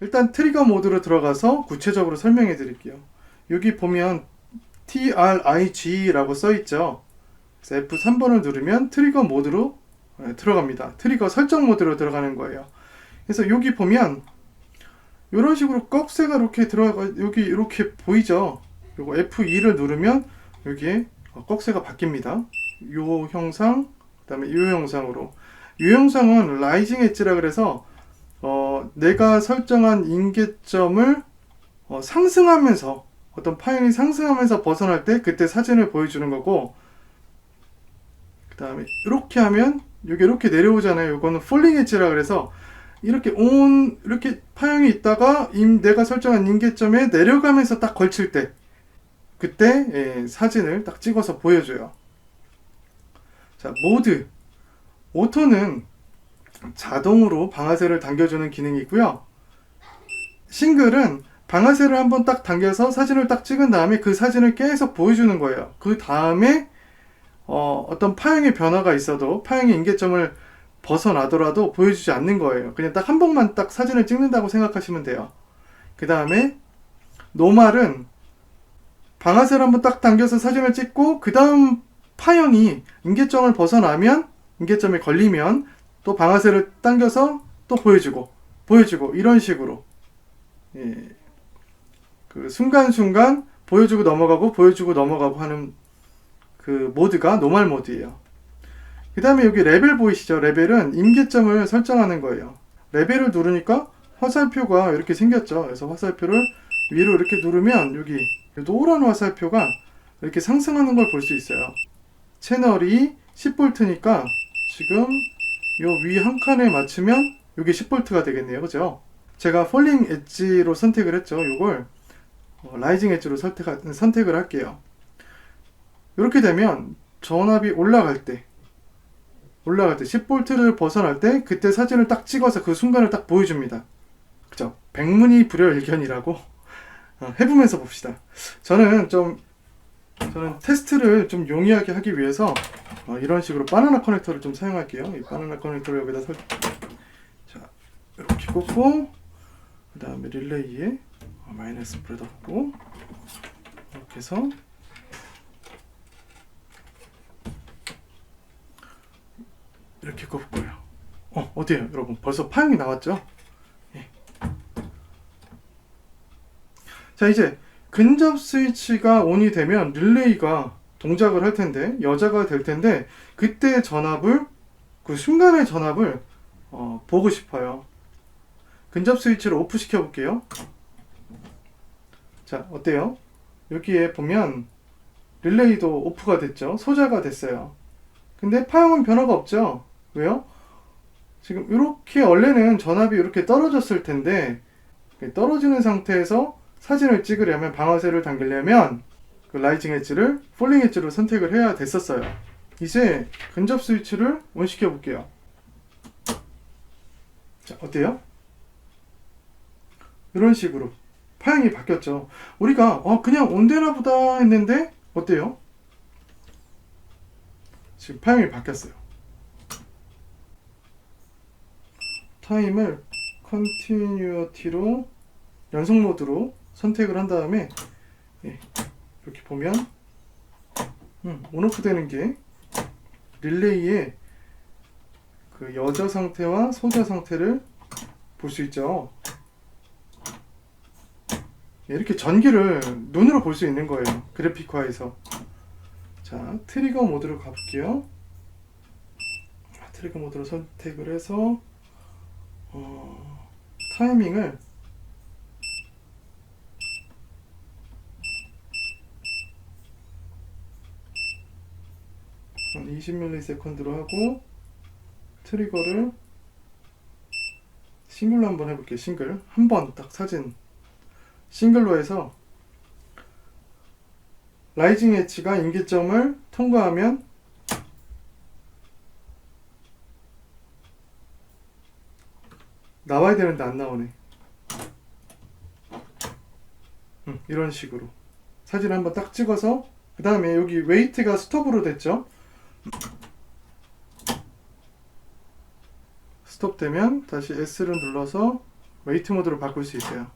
일단 트리거 모드로 들어가서 구체적으로 설명해 드릴게요. 여기 보면 TRIG라고 써있죠. 그래서 F3번을 누르면 트리거 모드로 들어갑니다. 트리거 설정 모드로 들어가는 거예요. 그래서 여기 보면 이런 식으로 꺽쇠가 이렇게 들어가, 여기 이렇게 보이죠. 요거 F2를 누르면 여기에 꺽쇠가 바뀝니다. 요 형상, 그 다음에 요 형상으로. 요 형상은 라이징 엣지라 그래서 내가 설정한 임계점을 상승하면서, 어떤 파형이 상승하면서 벗어날 때 그때 사진을 보여주는 거고, 그 다음에 이렇게 하면 여기 이렇게 내려오잖아요. 이거는 폴링 엣지라 그래서 이렇게 파형이 있다가 내가 설정한 임계점에 내려가면서 딱 걸칠 때 그때 사진을 딱 찍어서 보여줘요. 자, 모드. 오토는 자동으로 방아쇠를 당겨주는 기능이 있고요. 싱글은 방아쇠를 한번 딱 당겨서 사진을 딱 찍은 다음에 그 사진을 계속 보여주는 거예요. 그 다음에 어떤 파형의 변화가 있어도, 파형의 임계점을 벗어나더라도 보여주지 않는 거예요. 그냥 딱 한 번만 딱 사진을 찍는다고 생각하시면 돼요. 그 다음에 노말은 방아쇠를 한번 딱 당겨서 사진을 찍고 그 다음 파형이 임계점을 벗어나면, 임계점에 걸리면 또 방아쇠를 당겨서 또 보여주고 이런 식으로 그 순간순간 보여주고 넘어가고 하는 그 모드가 노멀 모드예요. 그 다음에 여기 레벨 보이시죠? 레벨은 임계점을 설정하는 거예요. 레벨을 누르니까 화살표가 이렇게 생겼죠. 그래서 화살표를 위로 이렇게 누르면 여기 노란 화살표가 이렇게 상승하는 걸 볼 수 있어요. 채널이 10V니까 지금 요 위 한 칸에 맞추면 이게 10V가 되겠네요. 그죠? 제가 폴링 엣지로 선택을 했죠. 요걸 라이징 엣지로 선택을 할게요. 이렇게 되면 전압이 올라갈 때 10V를 벗어날 때 그때 사진을 딱 찍어서 그 순간을 딱 보여줍니다. 그죠? 백문이 불여일견이라고 해보면서 봅시다. 저는 테스트를 좀 용이하게 하기 위해서 이런 식으로 바나나 커넥터를 좀 사용할게요. 이 바나나 커넥터를 여기다 자, 이렇게 꽂고 그 다음에 릴레이에 마이너스 불을 닫고 이렇게 해서 이렇게 꼽고요. 어때요 여러분? 벌써 파형이 나왔죠? 예. 자, 이제 근접 스위치가 온이 되면 릴레이가 동작을 할 텐데, 여자가 될 텐데, 그때 전압을, 그 순간의 전압을 보고 싶어요. 근접 스위치를 오프 시켜 볼게요. 자, 어때요? 여기에 보면 릴레이도 오프가 됐죠. 소자가 됐어요. 근데 파형은 변화가 없죠. 왜요? 지금 이렇게 원래는 전압이 이렇게 떨어졌을 텐데, 떨어지는 상태에서 사진을 찍으려면, 방아쇠를 당기려면 그 라이징 엣지를 폴링 엣지로 선택을 해야 됐었어요. 이제 근접 스위치를 온 시켜 볼게요. 자, 어때요? 이런 식으로 파형이 바뀌었죠. 우리가 그냥 온되나 보다 했는데 어때요? 지금 파형이 바뀌었어요. 타임을 컨티뉴어티로 연속 모드로 선택을 한 다음에 이렇게 보면 온오프 되는 게 릴레이의 그 여자 상태와 소자 상태를 볼 수 있죠. 이렇게 전기를 눈으로 볼 수 있는 거예요. 그래픽화에서. 자, 트리거 모드로 가볼게요. 트리거 모드로 선택을 해서 타이밍을 20ms로 하고 트리거를 싱글로 한번 해볼게요. 싱글 한 번 딱 사진 싱글로 해서 라이징 엣지가 임계점을 통과하면 나와야 되는데 안 나오네. 이런 식으로 사진 한번 딱 찍어서 그 다음에 여기 웨이트가 스톱으로 됐죠. 스톱 되면 다시 S를 눌러서 웨이트 모드로 바꿀 수 있어요.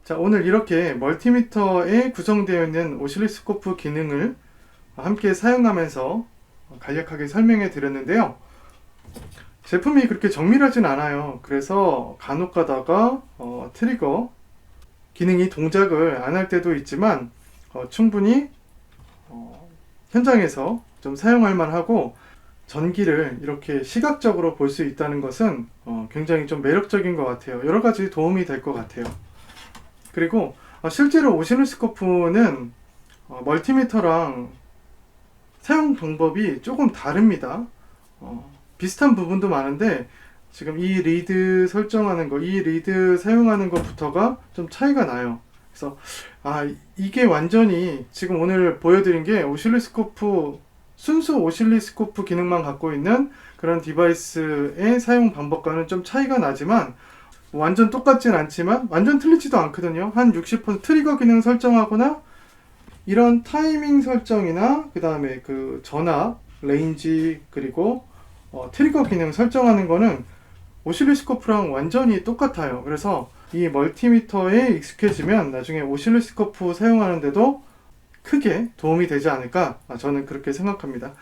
자, 오늘 이렇게 멀티미터에 구성되어 있는 오실로스코프 기능을 함께 사용하면서 간략하게 설명해 드렸는데요. 제품이 그렇게 정밀하진 않아요. 그래서 간혹 가다가 트리거 기능이 동작을 안 할 때도 있지만 충분히 현장에서 좀 사용할 만하고, 전기를 이렇게 시각적으로 볼 수 있다는 것은 굉장히 좀 매력적인 것 같아요. 여러 가지 도움이 될 것 같아요. 그리고 실제로 오실로스코프는 멀티미터랑 사용 방법이 조금 다릅니다. 비슷한 부분도 많은데 지금 이 리드 설정하는 거, 이 리드 사용하는 것부터가 좀 차이가 나요. 그래서 이게 완전히 지금 오늘 보여드린 게 오실로스코프, 순수 오실로스코프 기능만 갖고 있는 그런 디바이스의 사용 방법과는 좀 차이가 나지만, 완전 똑같진 않지만 완전 틀리지도 않거든요. 한 60% 트리거 기능 설정하거나 이런 타이밍 설정이나 그 다음에 그 전압, 레인지, 그리고 트리거 기능 설정하는 거는 오실로스코프랑 완전히 똑같아요. 그래서 이 멀티미터에 익숙해지면 나중에 오실로스코프 사용하는데도 크게 도움이 되지 않을까, 저는 그렇게 생각합니다.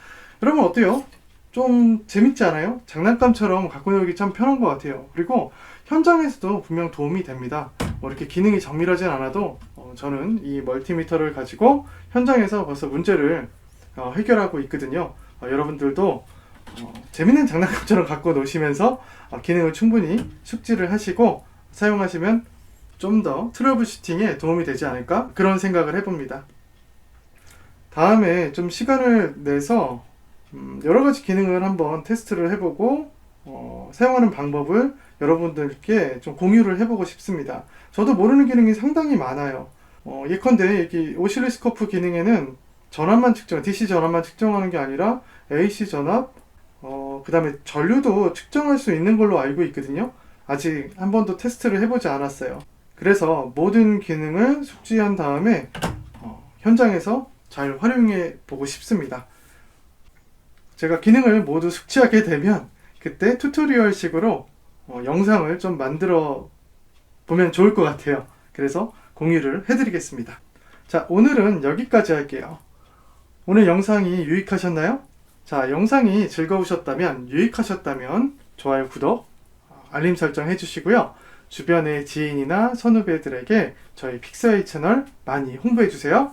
여러분 어때요? 좀 재밌지 않아요? 장난감처럼 갖고 놀기 참 편한 것 같아요. 그리고 현장에서도 분명 도움이 됩니다. 이렇게 기능이 정밀하진 않아도 저는 이 멀티미터를 가지고 현장에서 벌써 문제를 해결하고 있거든요. 여러분들도 재밌는 장난감처럼 갖고 노시면서 기능을 충분히 숙지를 하시고 사용하시면 좀 더 트러블 슈팅에 도움이 되지 않을까, 그런 생각을 해봅니다. 다음에 좀 시간을 내서 여러 가지 기능을 한번 테스트를 해보고 사용하는 방법을 여러분들께 좀 공유를 해보고 싶습니다. 저도 모르는 기능이 상당히 많아요. 예컨대 여기 오실로스코프 기능에는 전압만 DC 전압만 측정하는 게 아니라 AC 전압, 그 다음에 전류도 측정할 수 있는 걸로 알고 있거든요. 아직 한 번도 테스트를 해보지 않았어요. 그래서 모든 기능을 숙지한 다음에 현장에서 잘 활용해 보고 싶습니다. 제가 기능을 모두 숙지하게 되면 그때 튜토리얼 식으로 영상을 좀 만들어 보면 좋을 것 같아요. 그래서 공유를 해드리겠습니다. 자, 오늘은 여기까지 할게요. 오늘 영상이 유익하셨나요? 자, 영상이 즐거우셨다면, 유익하셨다면 좋아요, 구독, 알림 설정 해주시고요. 주변의 지인이나 선후배들에게 저희 픽사이 채널 많이 홍보해주세요.